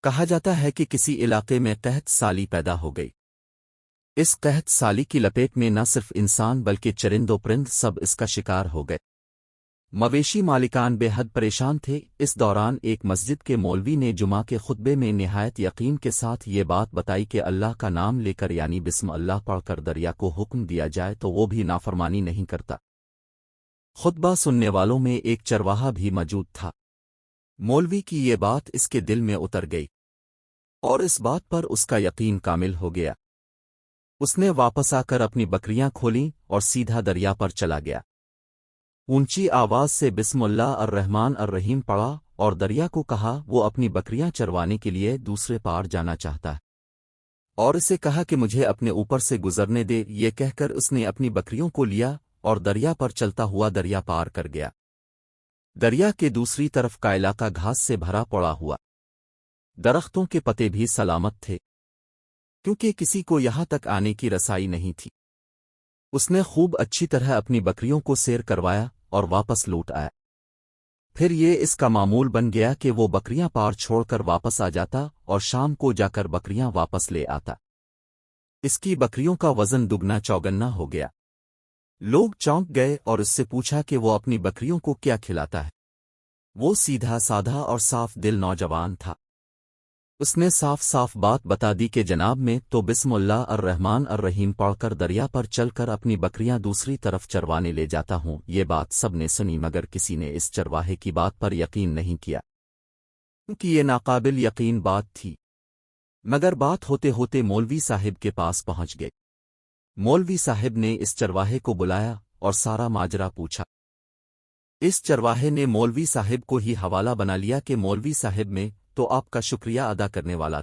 کہا جاتا ہے کہ کسی علاقے میں قحط سالی پیدا ہو گئی۔ اس قحط سالی کی لپیٹ میں نہ صرف انسان بلکہ چرند و پرند سب اس کا شکار ہو گئے۔ مویشی مالکان بے حد پریشان تھے۔ اس دوران ایک مسجد کے مولوی نے جمعہ کے خطبے میں نہایت یقین کے ساتھ یہ بات بتائی کہ اللہ کا نام لے کر یعنی بسم اللہ پڑھ کر دریا کو حکم دیا جائے تو وہ بھی نافرمانی نہیں کرتا۔ خطبہ سننے والوں میں ایک چرواہا بھی موجود تھا۔ مولوی کی یہ بات اس کے دل میں اتر گئی اور اس بات پر اس کا یقین کامل ہو گیا۔ اس نے واپس آ کر اپنی بکریاں کھولیں اور سیدھا دریا پر چلا گیا۔ اونچی آواز سے بسم اللہ الرحمن الرحیم پڑھا اور دریا کو کہا وہ اپنی بکریاں چروانے کے لیے دوسرے پار جانا چاہتا ہے، اور اسے کہا کہ مجھے اپنے اوپر سے گزرنے دے۔ یہ کہہ کر اس نے اپنی بکریوں کو لیا اور دریا پر چلتا ہوا دریا پار کر گیا۔ دریا کے دوسری طرف کا علاقہ گھاس سے بھرا پڑا ہوا، درختوں کے پتے بھی سلامت تھے کیونکہ کسی کو یہاں تک آنے کی رسائی نہیں تھی۔ اس نے خوب اچھی طرح اپنی بکریوں کو سیر کروایا اور واپس لوٹ آیا۔ پھر یہ اس کا معمول بن گیا کہ وہ بکریاں پار چھوڑ کر واپس آ جاتا اور شام کو جا کر بکریاں واپس لے آتا۔ اس کی بکریوں کا وزن دگنا چوگنا ہو گیا۔ لوگ چونک گئے اور اس سے پوچھا کہ وہ اپنی بکریوں کو کیا کھلاتا ہے۔ وہ سیدھا سادھا اور صاف دل نوجوان تھا۔ اس نے صاف صاف بات بتا دی کہ جناب میں تو بسم اللہ الرحمن الرحیم پڑھ کر دریا پر چل کر اپنی بکریاں دوسری طرف چروانے لے جاتا ہوں۔ یہ بات سب نے سنی مگر کسی نے اس چرواہے کی بات پر یقین نہیں کیا کیونکہ یہ ناقابل یقین بات تھی۔ مگر بات ہوتے ہوتے مولوی صاحب کے پاس پہنچ گئے۔ مولوی صاحب نے اس چرواہے کو بلایا اور سارا ماجرا پوچھا۔ اس چرواہے نے مولوی صاحب کو ہی حوالہ بنا لیا کہ مولوی صاحب میں تو آپ کا شکریہ ادا کرنے والا